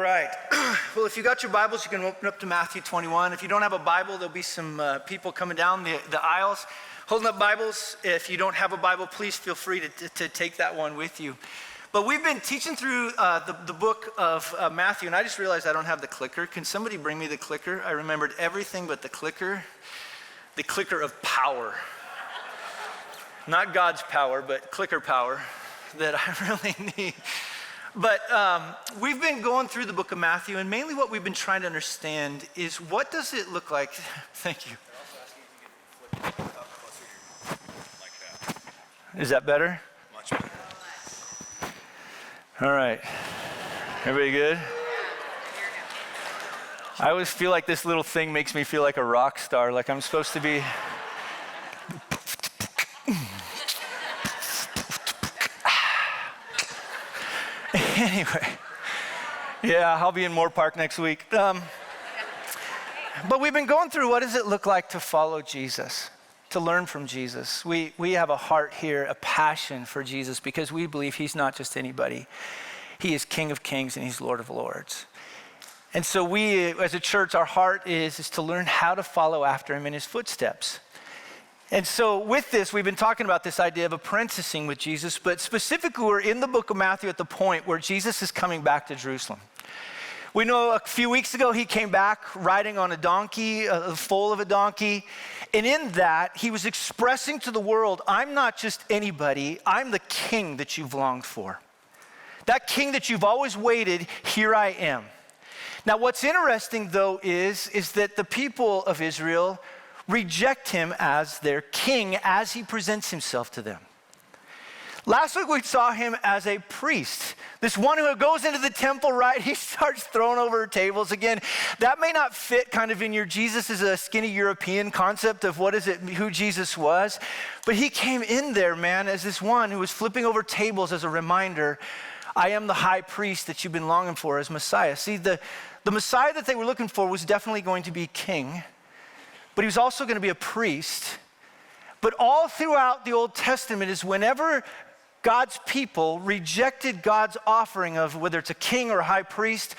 right. Well, if you got your Bibles, you can open up to Matthew 21. If you don't have a Bible, there'll be some people coming down the aisles holding up Bibles. If you don't have a Bible, please feel free to take that one with you. But we've been teaching through the book of Matthew, and I just realized I don't have the clicker. Can somebody bring me the clicker? I remembered everything but the clicker of power. Not God's power, but clicker power that I really need. But we've been going through the book of Matthew, and mainly what we've been trying to understand is what does it look like? Thank you. Is that better? Much better. All right. Everybody good? I always feel like this little thing makes me feel like a rock star, like I'm supposed to be. Anyway, yeah, I'll be in Moore Park next week. But we've been going through what does it look like to follow Jesus, to learn from Jesus. We have a heart here, a passion for Jesus because we believe he's not just anybody. He is King of Kings and he's Lord of Lords. And so we, as a church, our heart is to learn how to follow after him in his footsteps. And so with this, we've been talking about this idea of apprenticing with Jesus, but specifically we're in the book of Matthew at the point where Jesus is coming back to Jerusalem. We know a few weeks ago he came back riding on a donkey, the foal of a donkey, and in that he was expressing to the world, I'm not just anybody, I'm the king that you've longed for. That king that you've always waited, here I am. Now what's interesting though is that the people of Israel reject him as their king as he presents himself to them. Last week we saw him as a priest, this one who goes into the temple, right? He starts throwing over tables. Again, that may not fit kind of in your Jesus is a skinny European concept of who Jesus was, but he came in there, man, as this one who was flipping over tables as a reminder, I am the high priest that you've been longing for as Messiah. See, the Messiah that they were looking for was definitely going to be king, but he was also going to be a priest. But all throughout the Old Testament is whenever God's people rejected God's offering of whether it's a king or a high priest,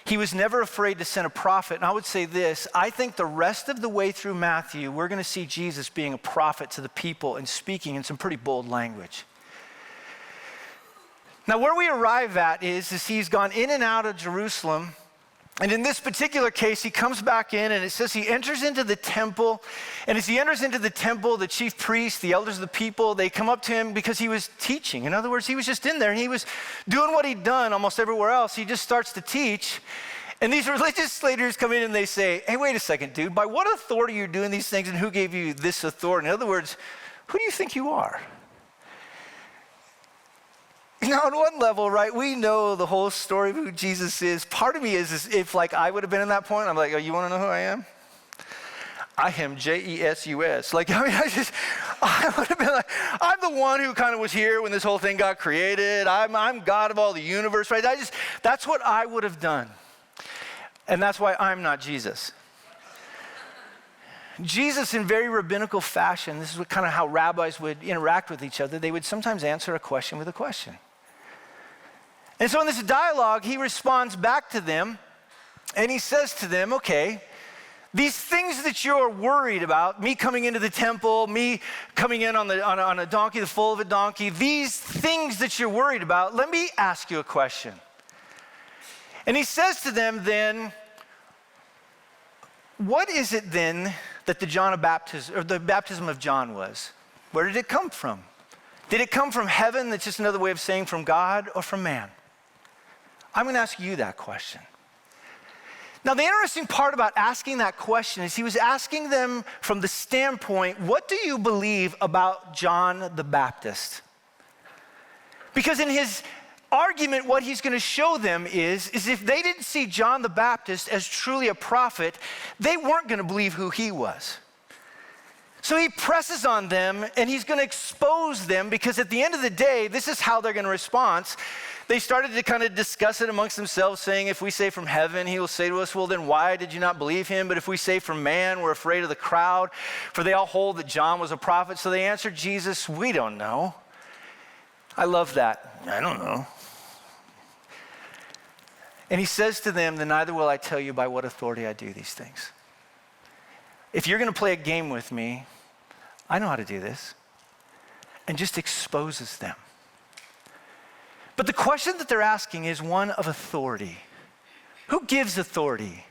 he was never afraid to send a prophet. And I would say this, I think the rest of the way through Matthew, we're going to see Jesus being a prophet to the people and speaking in some pretty bold language. Now where we arrive at is he's gone in and out of Jerusalem. And in this particular case, he comes back in and it says he enters into the temple. And as he enters into the temple, the chief priests, the elders of the people, they come up to him because he was teaching. In other words, he was just in there and he was doing what he'd done almost everywhere else. He just starts to teach. And these religious leaders come in and they say, hey, wait a second, dude, by what authority are you doing these things and who gave you this authority? In other words, who do you think you are? Now, on one level, right, we know the whole story of who Jesus is. Part of me is if, like, I would have been in that point, I'm like, oh, you want to know who I am? I am Jesus. Like, I mean, I would have been like, I'm the one who kind of was here when this whole thing got created. I'm God of all the universe, right? That's what I would have done. And that's why I'm not Jesus. Jesus, in very rabbinical fashion, this is what kind of how rabbis would interact with each other. They would sometimes answer a question with a question. And so in this dialogue, he responds back to them and he says to them, okay, these things that you're worried about, me coming into the temple, me coming in on a donkey, the foal of a donkey, these things that you're worried about, let me ask you a question. And he says to them then, what is it then that the baptism of John was? Where did it come from? Did it come from heaven? That's just another way of saying from God or from man? I'm going to ask you that question. Now, the interesting part about asking that question is he was asking them from the standpoint, what do you believe about John the Baptist? Because in his argument, what he's going to show them is if they didn't see John the Baptist as truly a prophet, they weren't going to believe who he was. So he presses on them and he's going to expose them because at the end of the day, this is how they're going to respond. They started to kind of discuss it amongst themselves, saying, if we say from heaven, he will say to us, well, then why did you not believe him? But if we say from man, we're afraid of the crowd, for they all hold that John was a prophet. So they answered Jesus, we don't know. I love that. I don't know. And he says to them, then neither will I tell you by what authority I do these things. If you're going to play a game with me, I know how to do this. And just exposes them. But the question that they're asking is one of authority. Who gives authority?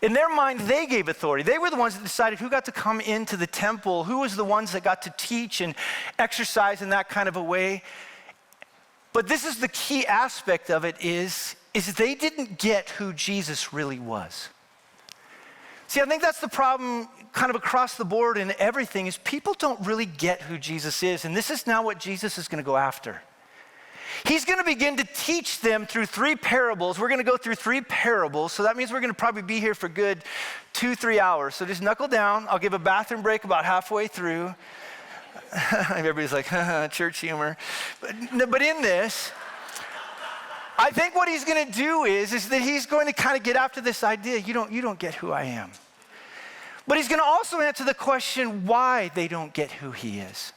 In their mind, they gave authority. They were the ones that decided who got to come into the temple, who was the ones that got to teach and exercise in that kind of a way. But this is the key aspect of it is they didn't get who Jesus really was. See, I think that's the problem kind of across the board in everything is people don't really get who Jesus is. And this is now what Jesus is going to go after. He's going to begin to teach them through 3 parables. We're going to go through 3 parables. So that means we're going to probably be here for good 2-3 hours. So just knuckle down. I'll give a bathroom break about halfway through. Everybody's like, church humor. But in this, I think what he's going to do is that he's going to kind of get after this idea, you don't get who I am. But he's going to also answer the question why they don't get who he is.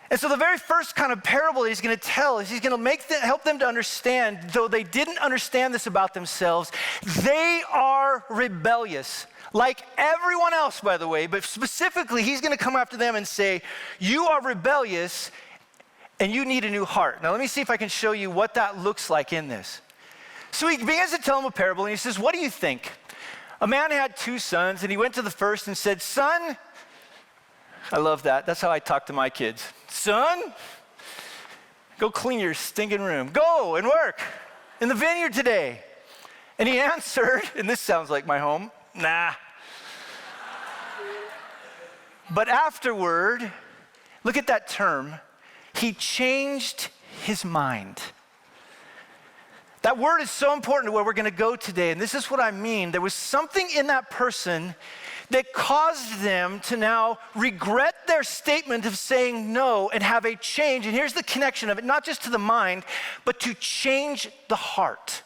And so the very first kind of parable that he's going to tell is he's going to help them to understand, though they didn't understand this about themselves, they are rebellious. Like everyone else, by the way, but specifically, he's going to come after them and say, you are rebellious and you need a new heart. Now, let me see if I can show you what that looks like in this. So he begins to tell them a parable and he says, what do you think? A man had 2 sons and he went to the first and said, son, I love that. That's how I talk to my kids. Son, go clean your stinking room. Go and work in the vineyard today. And he answered, and this sounds like my home, nah. But afterward, look at that term, he changed his mind. That word is so important to where we're going to go today, and this is what I mean. There was something in that person that caused them to now regret their statement of saying no and have a change. And here's the connection of it, not just to the mind, but to change the heart.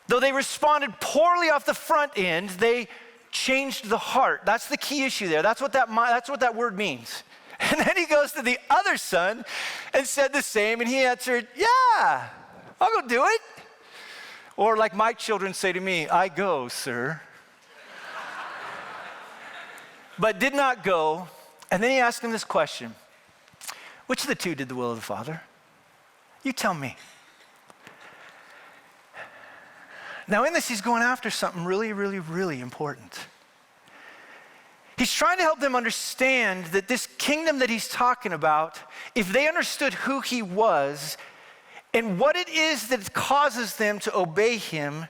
Though they responded poorly off the front end, they changed the heart. That's the key issue there. That's what that word means. And then he goes to the other son and said the same, and he answered, yeah, I'll go do it. Or like my children say to me, I go, sir. But did not go. And then he asked him this question, which of the 2 did the will of the Father? You tell me. Now in this, he's going after something really, really, really important. He's trying to help them understand that this kingdom that he's talking about, if they understood who he was and what it is that causes them to obey him,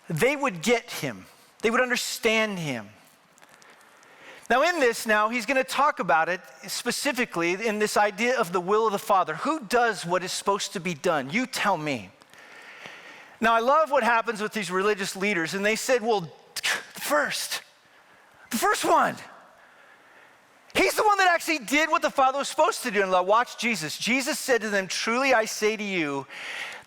they would get him. They would understand him. Now in this he's going to talk about it specifically in this idea of the will of the Father. Who does what is supposed to be done? You tell me. Now I love what happens with these religious leaders, and they said, well, the first one. He's the one that actually did what the Father was supposed to do. And watch Jesus. Jesus said to them, truly I say to you,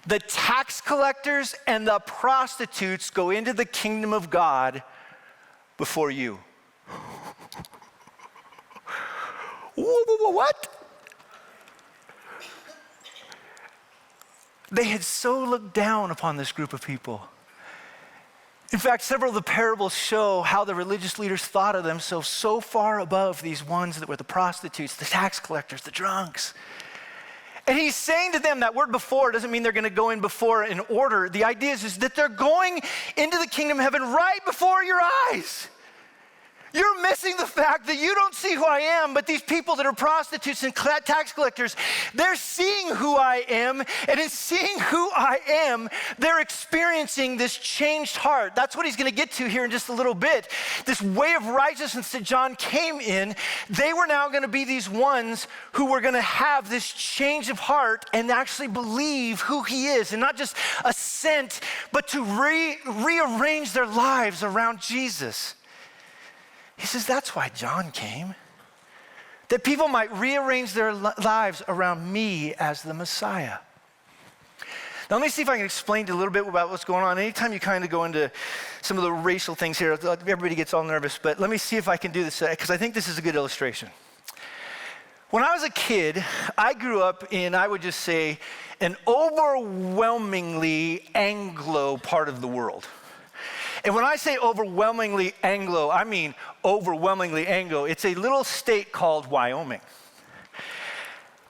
the tax collectors and the prostitutes go into the kingdom of God before you. What? They had so looked down upon this group of people. In fact, several of the parables show how the religious leaders thought of themselves so far above these ones that were the prostitutes, the tax collectors, the drunks. And he's saying to them, that word before doesn't mean they're going to go in before in order. The idea is that they're going into the kingdom of heaven right before your eyes. You're missing the fact that you don't see who I am, but these people that are prostitutes and tax collectors, they're seeing who I am, and in seeing who I am, they're experiencing this changed heart. That's what he's going to get to here in just a little bit. This way of righteousness that John came in, they were now going to be these ones who were going to have this change of heart and actually believe who he is, and not just assent, but to rearrange their lives around Jesus. He says, that's why John came. That people might rearrange their lives around me as the Messiah. Now let me see if I can explain a little bit about what's going on. Anytime you kind of go into some of the racial things here, everybody gets all nervous, but let me see if I can do this, because I think this is a good illustration. When I was a kid, I grew up in, I would just say, an overwhelmingly Anglo part of the world. And when I say overwhelmingly Anglo, I mean overwhelmingly Anglo. It's a little state called Wyoming.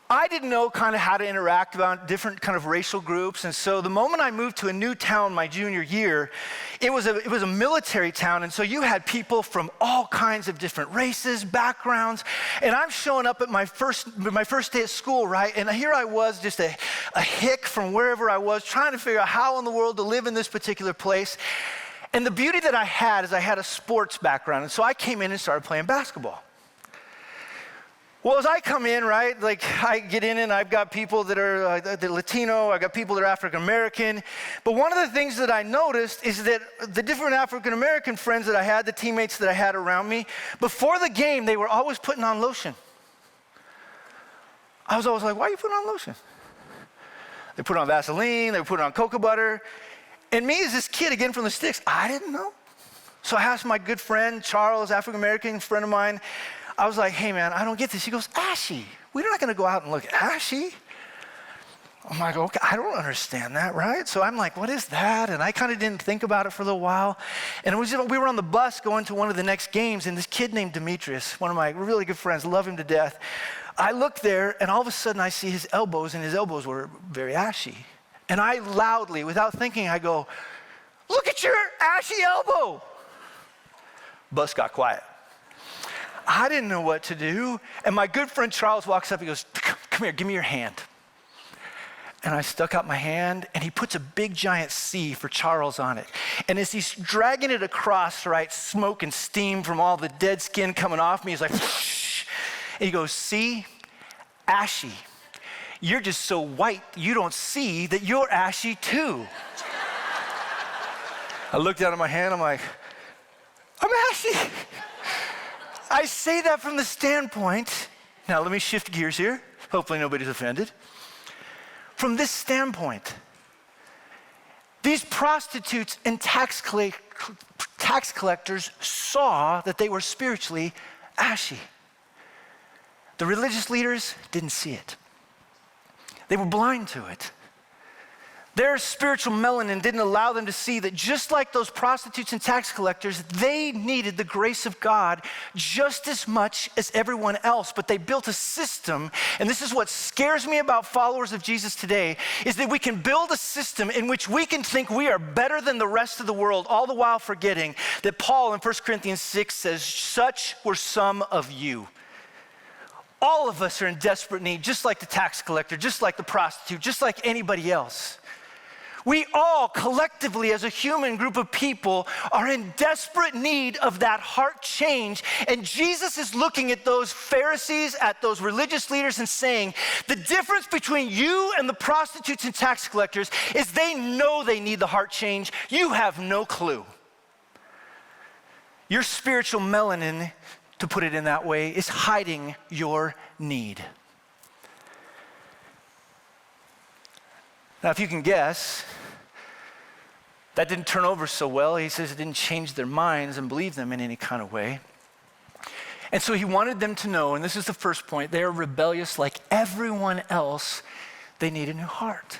I didn't know kind of how to interact about different kind of racial groups. And so the moment I moved to a new town my junior year, it was a military town. And so you had people from all kinds of different races, backgrounds. And I'm showing up at my first day at school, right? And here I was, just a hick from wherever I was, trying to figure out how in the world to live in this particular place. And the beauty that I had is I had a sports background. And so I came in and started playing basketball. Well, as I come in, right, like I get in and I've got people that are Latino, I got people that are African American. But one of the things that I noticed is that the different African American friends that I had, the teammates that I had around me, before the game, they were always putting on lotion. I was always like, why are you putting on lotion? They put on Vaseline, they put on cocoa butter. And me as this kid, again from the sticks, I didn't know. So I asked my good friend, Charles, African American friend of mine, I was like, hey man, I don't get this. He goes, ashy. We're not gonna go out and look ashy. I'm like, okay, I don't understand that, right? So I'm like, what is that? And I kind of didn't think about it for a little while. And we were on the bus going to one of the next games, and this kid named Demetrius, one of my really good friends, love him to death. I looked there, and all of a sudden I see his elbows, and his elbows were very ashy. And I loudly, without thinking, I go, look at your ashy elbow. Bus got quiet. I didn't know what to do. And my good friend Charles walks up, he goes, come here, give me your hand. And I stuck out my hand, and he puts a big giant C for Charles on it. And as he's dragging it across, right, smoke and steam from all the dead skin coming off me, he's like, whoosh. And he goes, see, ashy. You're just so white, you don't see that you're ashy too. I looked down at my hand, I'm like, I'm ashy. I say that from the standpoint, now let me shift gears here. Hopefully nobody's offended. From this standpoint, these prostitutes and tax collectors saw that they were spiritually ashy. The religious leaders didn't see it. They were blind to it. Their spiritual melanin didn't allow them to see that just like those prostitutes and tax collectors, they needed the grace of God just as much as everyone else. But they built a system, and this is what scares me about followers of Jesus today, is that we can build a system in which we can think we are better than the rest of the world, all the while forgetting that Paul in 1 Corinthians 6 says, such were some of you. All of us are in desperate need, just like the tax collector, just like the prostitute, just like anybody else. We all collectively as a human group of people are in desperate need of that heart change. And Jesus is looking at those Pharisees, at those religious leaders and saying, the difference between you and the prostitutes and tax collectors is they know they need the heart change. You have no clue. Your spiritual melanin, to put it in that way, is hiding your need. Now, if you can guess, that didn't turn over so well. He says it didn't change their minds and believe them in any kind of way. And so he wanted them to know, and this is the first point, they're rebellious like everyone else. They need a new heart.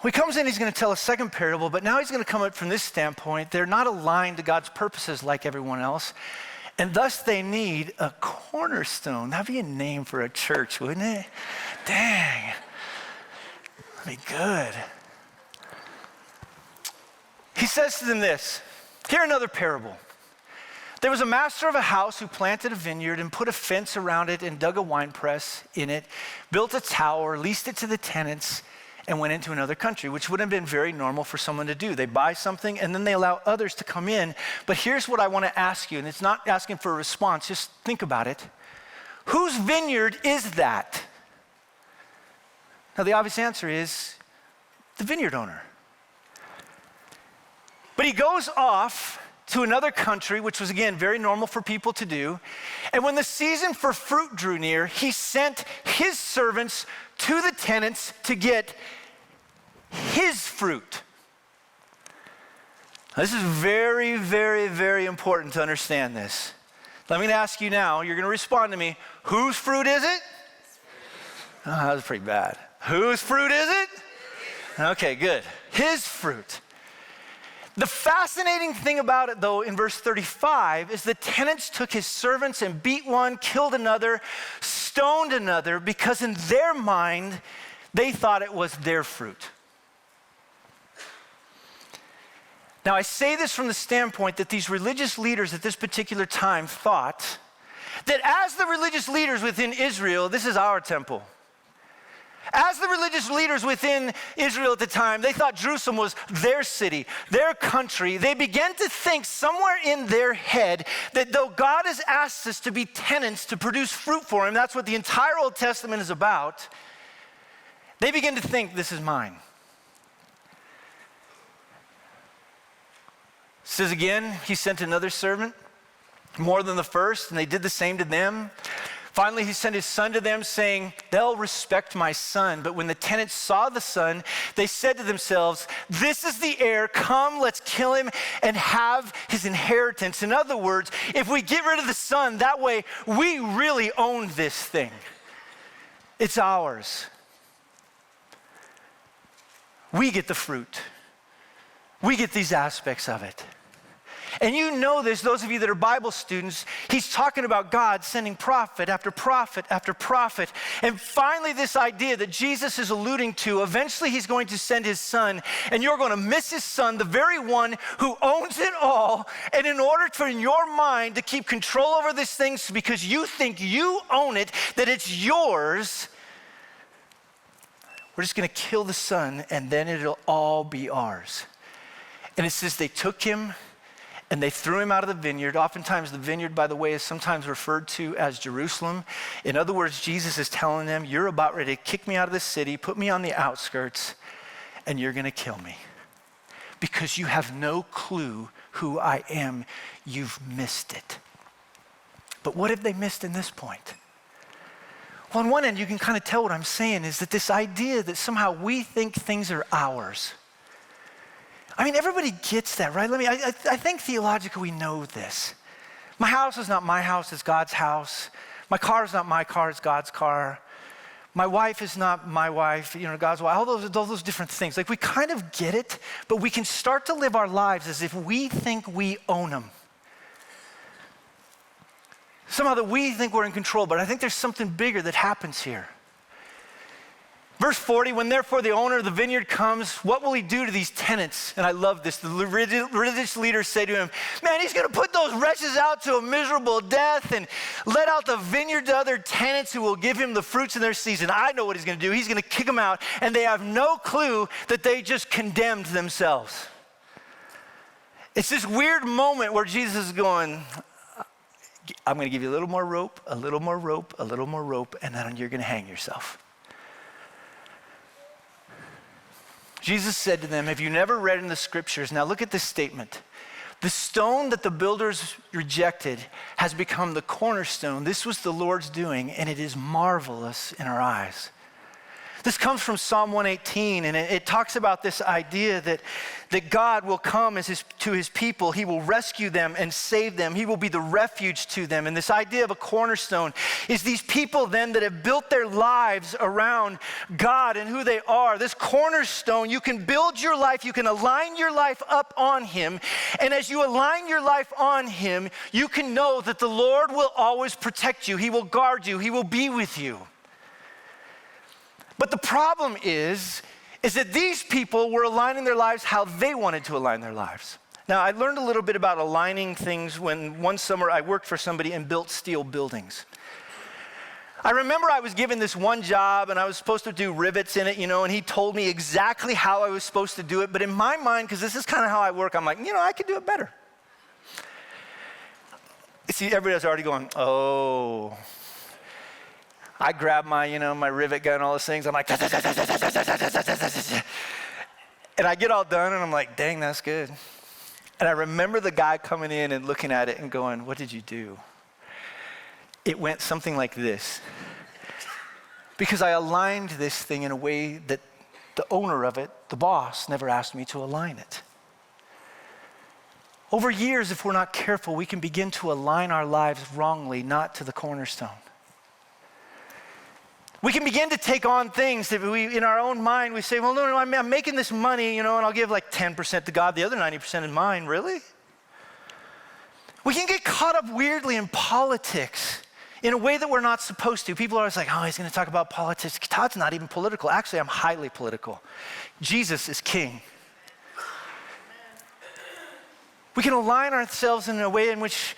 When he comes in, he's going to tell a second parable, but now he's going to come up from this standpoint. They're not aligned to God's purposes like everyone else, and thus they need a cornerstone. That'd be a name for a church, wouldn't it? Dang. That'd be good. He says to them this, hear another parable. There was a master of a house who planted a vineyard and put a fence around it and dug a winepress in it, built a tower, leased it to the tenants, and went into another country, which would have been very normal for someone to do. They buy something and then they allow others to come in. But here's what I want to ask you, and it's not asking for a response, just think about it. Whose vineyard is that? Now the obvious answer is the vineyard owner. But he goes off to another country, which was again very normal for people to do. And when the season for fruit drew near, he sent his servants to the tenants to get his fruit. Now, this is very, very, very important to understand this. Let me ask you now, you're going to respond to me, whose fruit is it? Oh, that was pretty bad. Whose fruit is it? Okay, good. His fruit. The fascinating thing about it, though, in verse 35 is the tenants took his servants and beat one, killed another, stoned another, because in their mind, they thought it was their fruit. Now, I say this from the standpoint that these religious leaders at this particular time thought that as the religious leaders within Israel, this is our temple. As the religious leaders within Israel at the time, they thought Jerusalem was their city, their country. They began to think somewhere in their head that though God has asked us to be tenants, to produce fruit for him, that's what the entire Old Testament is about, they begin to think, this is mine. It says again, he sent another servant, more than the first, and they did the same to them. Finally, he sent his son to them, saying, they'll respect my son. But when the tenants saw the son, they said to themselves, this is the heir. Come, let's kill him and have his inheritance. In other words, if we get rid of the son, that way we really own this thing. It's ours. We get the fruit. We get these aspects of it. And you know this, those of you that are Bible students, he's talking about God sending prophet after prophet after prophet. And finally, this idea that Jesus is alluding to, eventually he's going to send his son, and you're going to miss his son, the very one who owns it all. And in order for in your mind to keep control over these things because you think you own it, that it's yours, we're just going to kill the son, and then it'll all be ours. And it says they took him, and they threw him out of the vineyard. Oftentimes the vineyard, by the way, is sometimes referred to as Jerusalem. In other words, Jesus is telling them, you're about ready to kick me out of the city, put me on the outskirts, and you're going to kill me. Because you have no clue who I am. You've missed it. But what have they missed in this point? Well, on one end, you can kind of tell what I'm saying is that this idea that somehow we think things are ours. I mean, everybody gets that, right? I think theologically we know this. My house is not my house, it's God's house. My car is not my car, it's God's car. My wife is not my wife, God's wife. All those different things. Like we kind of get it, but we can start to live our lives as if we think we own them. Somehow that we think we're in control, but I think there's something bigger that happens here. Verse 40, when therefore the owner of the vineyard comes, what will he do to these tenants? And I love this. The religious leaders say to him, man, he's going to put those wretches out to a miserable death and let out the vineyard to other tenants who will give him the fruits in their season. I know what he's going to do. He's going to kick them out, and they have no clue that they just condemned themselves. It's this weird moment where Jesus is going, I'm going to give you a little more rope, a little more rope, a little more rope, and then you're going to hang yourself. Jesus said to them, have you never read in the scriptures? Now look at this statement. The stone that the builders rejected has become the cornerstone. This was the Lord's doing, and it is marvelous in our eyes. This comes from Psalm 118, and it talks about this idea that God will come to his people. He will rescue them and save them. He will be the refuge to them. And this idea of a cornerstone is these people then that have built their lives around God and who they are. This cornerstone, you can build your life, you can align your life up on him. And as you align your life on him, you can know that the Lord will always protect you. He will guard you. He will be with you. But the problem is that these people were aligning their lives how they wanted to align their lives. Now, I learned a little bit about aligning things when one summer I worked for somebody and built steel buildings. I remember I was given this one job and I was supposed to do rivets in it, and he told me exactly how I was supposed to do it. But in my mind, because this is kind of how I work, I'm like, I could do it better. See, everybody's already going, oh. I grab my, my rivet gun, all those things. I'm like, and I get all done and I'm like, dang, that's good. And I remember the guy coming in and looking at it and going, what did you do? It went something like this. Because I aligned this thing in a way that the owner of it, the boss, never asked me to align it. Over years, if we're not careful, we can begin to align our lives wrongly, not to the cornerstone. We can begin to take on things that in our own mind, we say, well, no, I'm making this money, and I'll give like 10% to God, the other 90% is mine, really? We can get caught up weirdly in politics in a way that we're not supposed to. People are always like, oh, he's going to talk about politics. Todd's not even political. Actually, I'm highly political. Jesus is king. We can align ourselves in a way in which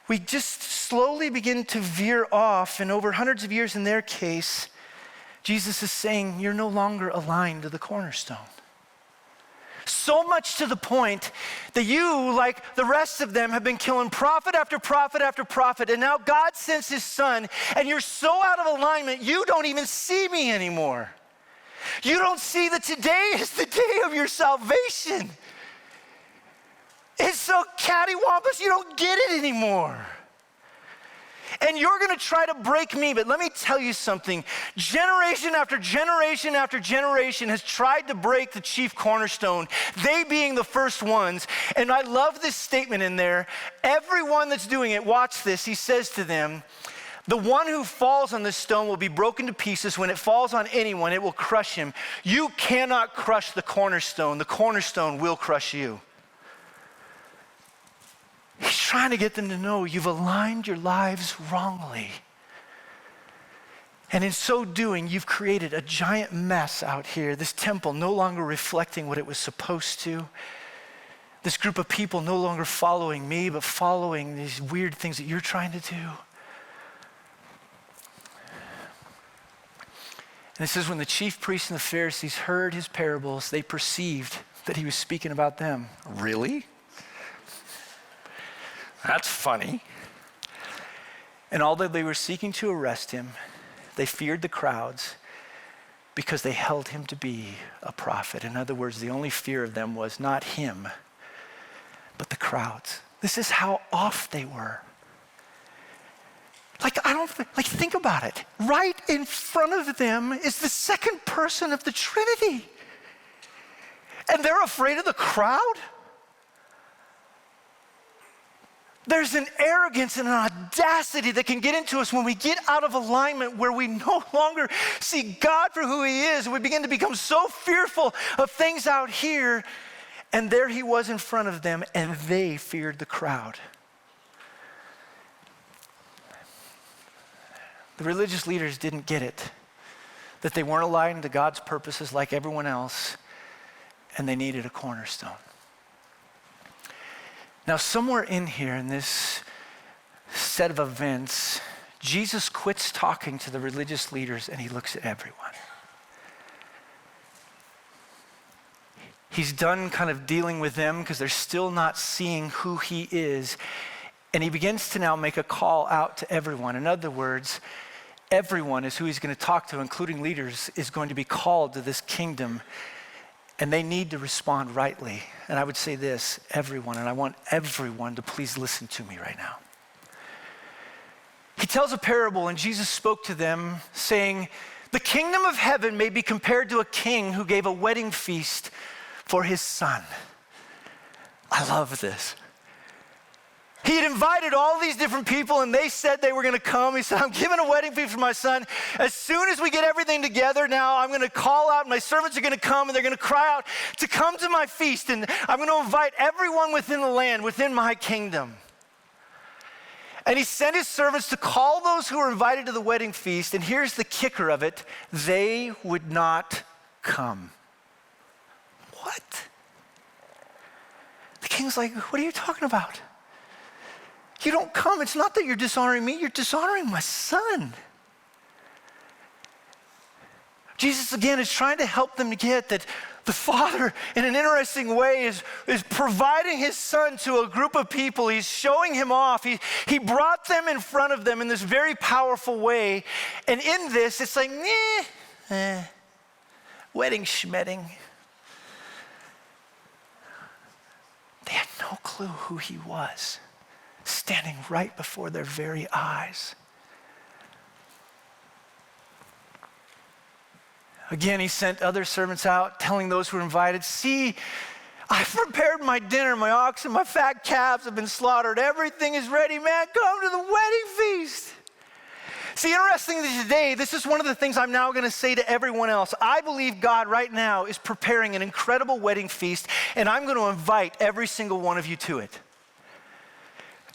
we just slowly begin to veer off, and over hundreds of years in their case, Jesus is saying, you're no longer aligned to the cornerstone. So much to the point that you, like the rest of them, have been killing prophet after prophet after prophet, and now God sends his son, and you're so out of alignment, you don't even see me anymore. You don't see that today is the day of your salvation. It's so cattywampus, you don't get it anymore. And you're going to try to break me, but let me tell you something. Generation after generation after generation has tried to break the chief cornerstone, they being the first ones. And I love this statement in there. Everyone that's doing it, watch this. He says to them, the one who falls on this stone will be broken to pieces. When it falls on anyone, it will crush him. You cannot crush the cornerstone. The cornerstone will crush you. He's trying to get them to know you've aligned your lives wrongly. And in so doing, you've created a giant mess out here. This temple no longer reflecting what it was supposed to. This group of people no longer following me, but following these weird things that you're trying to do. And it says when the chief priests and the Pharisees heard his parables, they perceived that he was speaking about them. Really? That's funny. And although they were seeking to arrest him, they feared the crowds because they held him to be a prophet. In other words, the only fear of them was not him, but the crowds. This is how off they were. Think about it. Right in front of them is the second person of the Trinity. And they're afraid of the crowd? There's an arrogance and an audacity that can get into us when we get out of alignment, where we no longer see God for who he is. We begin to become so fearful of things out here. And there he was in front of them, and they feared the crowd. The religious leaders didn't get it, that they weren't aligned to God's purposes like everyone else, and they needed a cornerstone. Now, somewhere in here in this set of events, Jesus quits talking to the religious leaders and he looks at everyone. He's done kind of dealing with them because they're still not seeing who he is. And he begins to now make a call out to everyone. In other words, everyone is who he's going to talk to, including leaders, is going to be called to this kingdom. And they need to respond rightly. And I would say this, everyone, and I want everyone to please listen to me right now. He tells a parable, and Jesus spoke to them, saying, the kingdom of heaven may be compared to a king who gave a wedding feast for his son. I love this. He had invited all these different people, and they said they were going to come. He said, I'm giving a wedding feast for my son. As soon as we get everything together now, I'm going to call out, my servants are going to come, and they're going to cry out to come to my feast, and I'm going to invite everyone within the land, within my kingdom. And he sent his servants to call those who were invited to the wedding feast, and here's the kicker of it. They would not come. What? The king's like, what are you talking about? You don't come. It's not that you're dishonoring me, you're dishonoring my son. Jesus, again, is trying to help them to get that the Father, in an interesting way, is providing his son to a group of people. He's showing him off. He brought them in front of them in this very powerful way. And in this, it's like, wedding schmedding. They had no clue who he was, standing right before their very eyes. Again, he sent other servants out, telling those who were invited, see, I've prepared my dinner. My oxen, my fat calves have been slaughtered. Everything is ready, man. Come to the wedding feast. See, interestingly today, this is one of the things I'm now going to say to everyone else. I believe God right now is preparing an incredible wedding feast, and I'm going to invite every single one of you to it.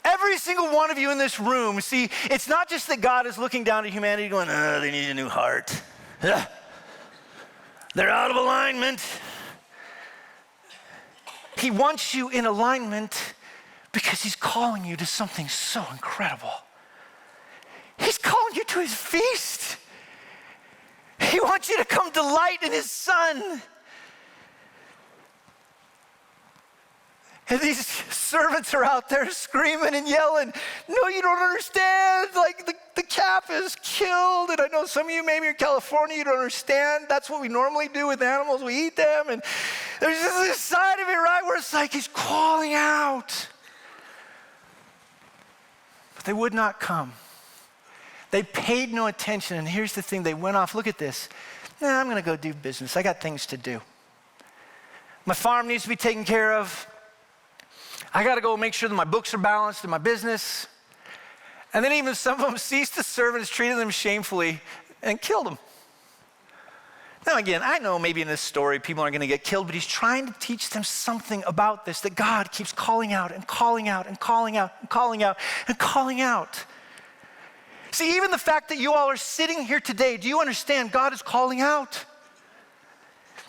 Every single one of you in this room. See, it's not just that God is looking down at humanity going, they need a new heart. They're out of alignment. He wants you in alignment because he's calling you to something so incredible. He's calling you to his feast. He wants you to come delight in his son. And these servants are out there screaming and yelling, no, you don't understand. Like the calf is killed. And I know some of you maybe in California, you don't understand. That's what we normally do with animals. We eat them. And there's just this side of it, right, where it's like he's calling out. But they would not come. They paid no attention, and here's the thing, they went off, look at this. I'm gonna go do business, I got things to do. My farm needs to be taken care of. I gotta go make sure that my books are balanced in my business. And then even some of them seized the servants, treated them shamefully, and killed them. Now again, I know maybe in this story people aren't gonna get killed, but he's trying to teach them something about this, that God keeps calling out and calling out and calling out and calling out and calling out. See, even the fact that you all are sitting here today, do you understand God is calling out?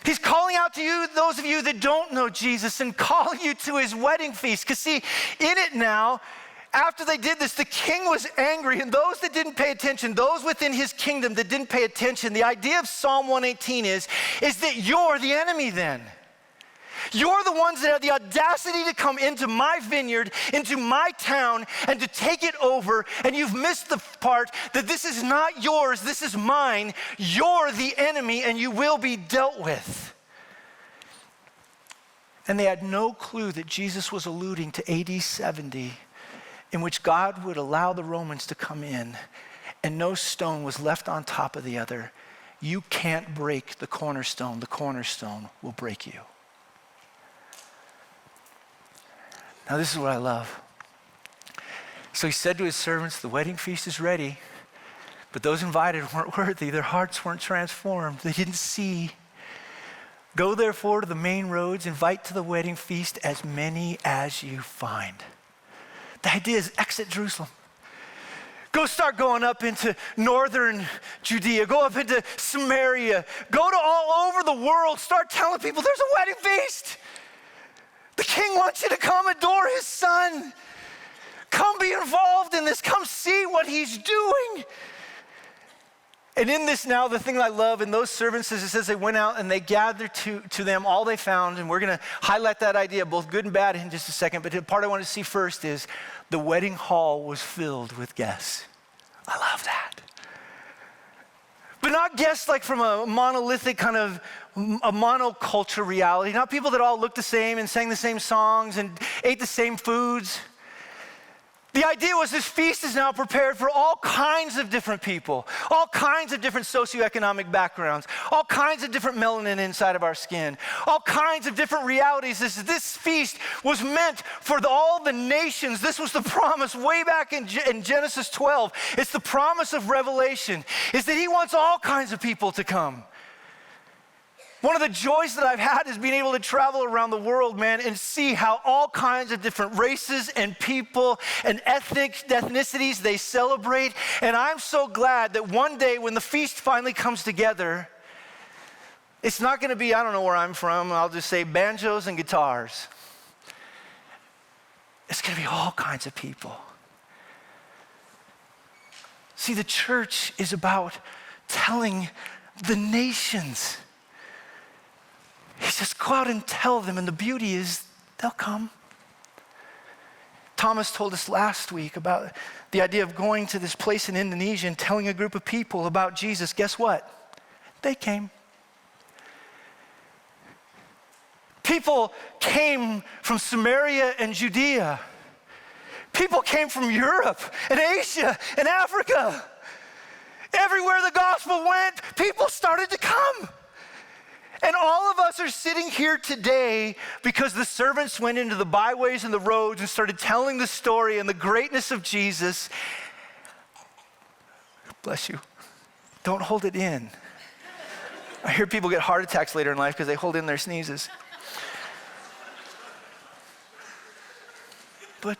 He's calling out to you, those of you that don't know Jesus, and calling you to his wedding feast. Because see, in it now, after they did this, the king was angry, and those that didn't pay attention, those within his kingdom that didn't pay attention, the idea of Psalm 118 is that you're the enemy then. You're the ones that have the audacity to come into my vineyard, into my town, and to take it over, and you've missed the part that this is not yours, this is mine. You're the enemy, and you will be dealt with. And they had no clue that Jesus was alluding to AD 70, in which God would allow the Romans to come in, and no stone was left on top of the other. You can't break the cornerstone will break you. Now this is what I love. So he said to his servants, the wedding feast is ready, but those invited weren't worthy. Their hearts weren't transformed. They didn't see. Go therefore to the main roads, invite to the wedding feast as many as you find. The idea is exit Jerusalem. Go start going up into northern Judea. Go up into Samaria. Go to all over the world. Start telling people there's a wedding feast. The king wants you to come adore his son. Come be involved in this. Come see what he's doing. And in this now, the thing I love, in those servants, it says they went out and they gathered to them all they found. And we're going to highlight that idea, both good and bad, in just a second. But the part I want to see first is the wedding hall was filled with guests. I love that. But not guests like from a monolithic kind of a monoculture reality, not people that all looked the same and sang the same songs and ate the same foods. The idea was this feast is now prepared for all kinds of different people, all kinds of different socioeconomic backgrounds, all kinds of different melanin inside of our skin, all kinds of different realities. This feast was meant for all the nations. This was the promise way back in Genesis 12. It's the promise of Revelation, is that he wants all kinds of people to come. One of the joys that I've had is being able to travel around the world, man, and see how all kinds of different races and people and ethnicities they celebrate. And I'm so glad that one day when the feast finally comes together, it's not going to be, I don't know where I'm from, I'll just say banjos and guitars. It's going to be all kinds of people. See, the church is about telling the nations. He says, go out and tell them, and the beauty is they'll come. Thomas told us last week about the idea of going to this place in Indonesia and telling a group of people about Jesus. Guess what? They came. People came from Samaria and Judea. People came from Europe and Asia and Africa. Everywhere the gospel went, people started to come. And all of us are sitting here today because the servants went into the byways and the roads and started telling the story and the greatness of Jesus. Bless you. Don't hold it in. I hear people get heart attacks later in life because they hold in their sneezes. But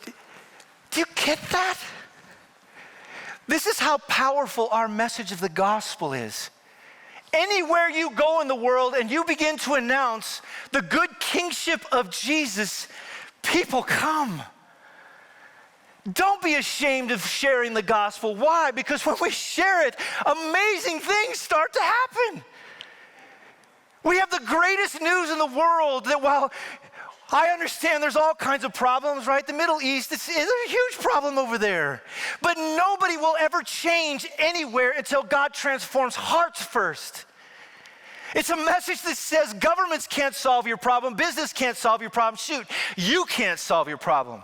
do you get that? This is how powerful our message of the gospel is. Anywhere you go in the world and you begin to announce the good kingship of Jesus, people come. Don't be ashamed of sharing the gospel. Why? Because when we share it, amazing things start to happen. We have the greatest news in the world that while I understand there's all kinds of problems, right? The Middle East, it's a huge problem over there. But nobody will ever change anywhere until God transforms hearts first. It's a message that says governments can't solve your problem, business can't solve your problem. Shoot, you can't solve your problem.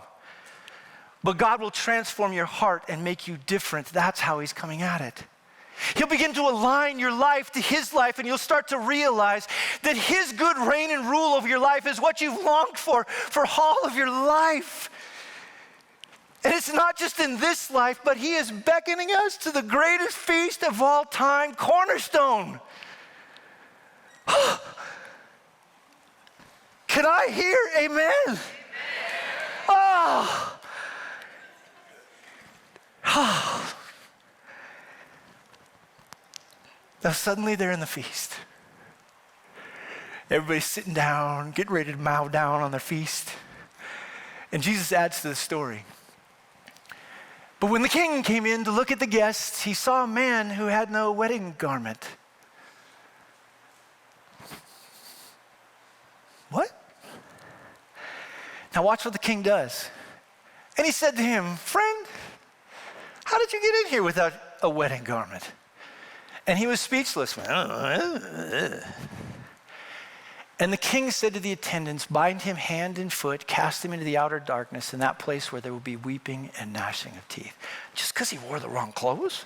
But God will transform your heart and make you different. That's how he's coming at it. He'll begin to align your life to his life, and you'll start to realize that his good reign and rule over your life is what you've longed for all of your life. And it's not just in this life, but he is beckoning us to the greatest feast of all time, Cornerstone. Can I hear amen? Amen. Oh. Oh. Now suddenly they're in the feast. Everybody's sitting down, getting ready to mow down on their feast. And Jesus adds to the story. But when the king came in to look at the guests, he saw a man who had no wedding garment. What? Now watch what the king does. And he said to him, friend, how did you get in here without a wedding garment? And he was speechless. And the king said to the attendants, bind him hand and foot, cast him into the outer darkness, in that place where there will be weeping and gnashing of teeth. Just because he wore the wrong clothes?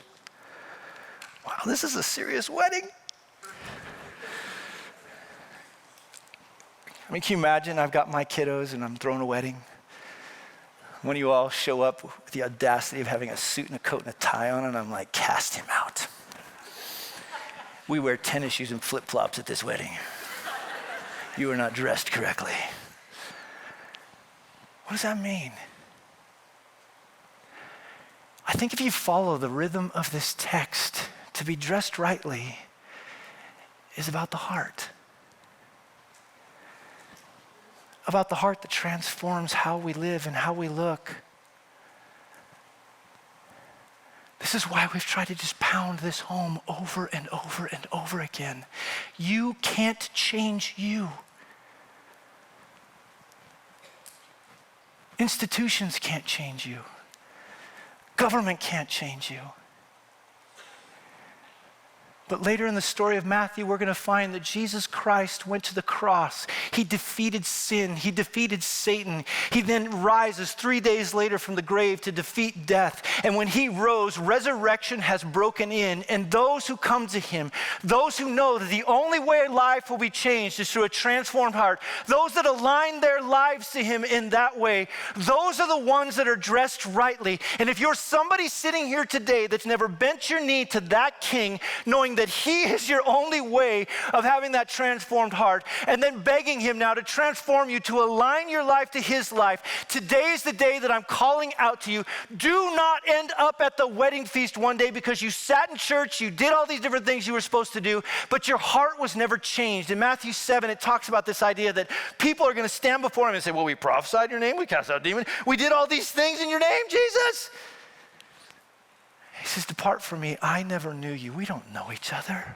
Wow, this is a serious wedding. I mean, can you imagine? I've got my kiddos and I'm throwing a wedding. When you all show up with the audacity of having a suit and a coat and a tie on, and I'm like, cast him out. We wear tennis shoes and flip-flops at this wedding. You are not dressed correctly. What does that mean? I think if you follow the rhythm of this text, to be dressed rightly is about the heart. About the heart that transforms how we live and how we look. This is why we've tried to just pound this home over and over and over again. You can't change you. Institutions can't change you. Government can't change you. But later in the story of Matthew, we're going to find that Jesus Christ went to the cross. He defeated sin. He defeated Satan. He then rises 3 days later from the grave to defeat death. And when he rose, resurrection has broken in. And those who come to him, those who know that the only way life will be changed is through a transformed heart, those that align their lives to him in that way, those are the ones that are dressed rightly. And if you're somebody sitting here today that's never bent your knee to that king, knowing that he is your only way of having that transformed heart, and then begging him now to transform you, to align your life to his life, today is the day that I'm calling out to you. Do not end up at the wedding feast one day because you sat in church, you did all these different things you were supposed to do, but your heart was never changed. In Matthew 7, it talks about this idea that people are going to stand before him and say, well, we prophesied in your name, we cast out demons, we did all these things in your name, Jesus. He says, depart from me, I never knew you. We don't know each other.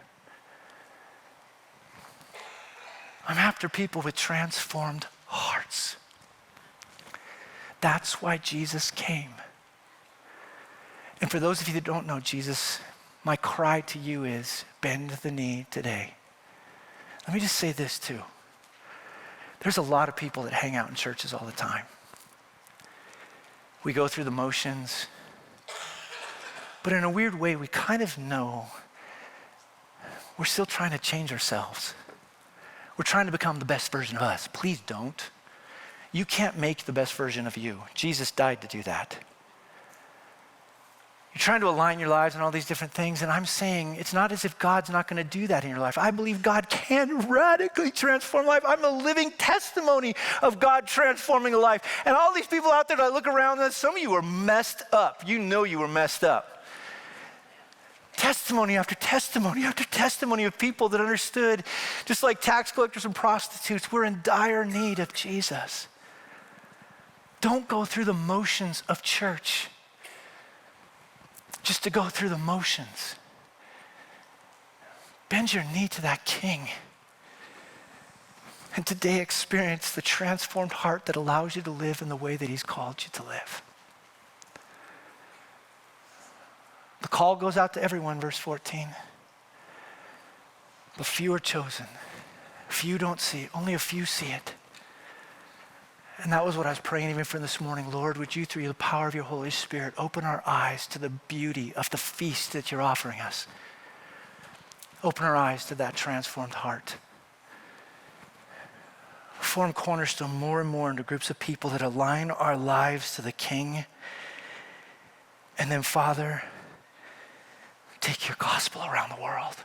I'm after people with transformed hearts. That's why Jesus came. And for those of you that don't know Jesus, my cry to you is bend the knee today. Let me just say this too. There's a lot of people that hang out in churches all the time. We go through the motions. But in a weird way, we kind of know we're still trying to change ourselves. We're trying to become the best version of us. Please don't. You can't make the best version of you. Jesus died to do that. You're trying to align your lives and all these different things. And I'm saying it's not as if God's not going to do that in your life. I believe God can radically transform life. I'm a living testimony of God transforming a life. And all these people out there that I look around and some of you are messed up. You know you were messed up. Testimony after testimony after testimony of people that understood, just like tax collectors and prostitutes, we're in dire need of Jesus. Don't go through the motions of church just to go through the motions. Bend your knee to that King. And today experience the transformed heart that allows you to live in the way that he's called you to live. The call goes out to everyone, verse 14. But few are chosen. Few don't see it. Only a few see it. And that was what I was praying even for this morning. Lord, would you, through the power of your Holy Spirit, open our eyes to the beauty of the feast that you're offering us. Open our eyes to that transformed heart. Form Cornerstone more and more into groups of people that align our lives to the King. And then, Father, take your gospel around the world.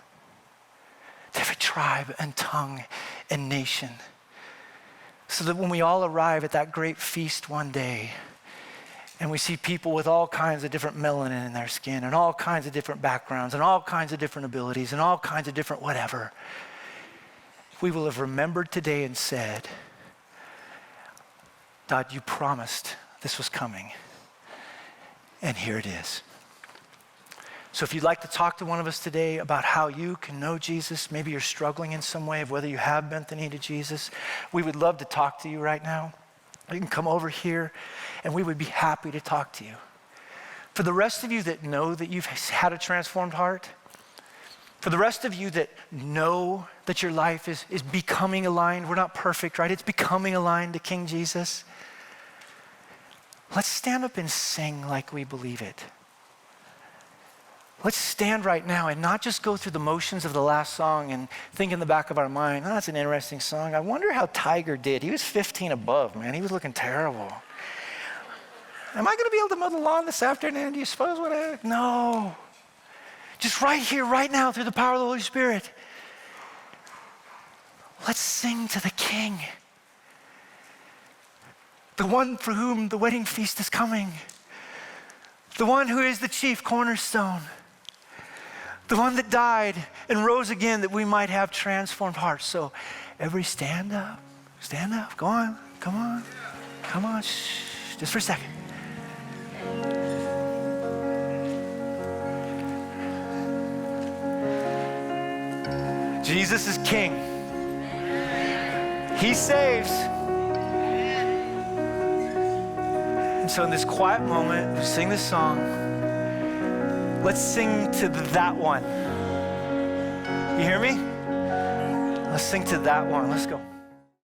To every tribe and tongue and nation. So that when we all arrive at that great feast one day, and we see people with all kinds of different melanin in their skin, and all kinds of different backgrounds, and all kinds of different abilities, and all kinds of different whatever, we will have remembered today and said, God, you promised this was coming, and here it is. So if you'd like to talk to one of us today about how you can know Jesus, maybe you're struggling in some way of whether you have bent the knee to Jesus, we would love to talk to you right now. You can come over here and we would be happy to talk to you. For the rest of you that know that you've had a transformed heart, for the rest of you that know that your life is becoming aligned, we're not perfect, right? It's becoming aligned to King Jesus. Let's stand up and sing like we believe it. Let's stand right now and not just go through the motions of the last song and think in the back of our mind, oh, that's an interesting song. I wonder how Tiger did. He was 15 above, man. He was looking terrible. Am I going to be able to mow the lawn this afternoon? Do you suppose what I... No. Just right here, right now, through the power of the Holy Spirit. Let's sing to the King. The one for whom the wedding feast is coming. The one who is the chief cornerstone. The one that died and rose again that we might have transformed hearts. So everybody stand up, go on, come on, shh, just for a second. Jesus is King. He saves. And so in this quiet moment, we sing this song. Let's sing to that one. You hear me? Let's sing to that one. Let's go.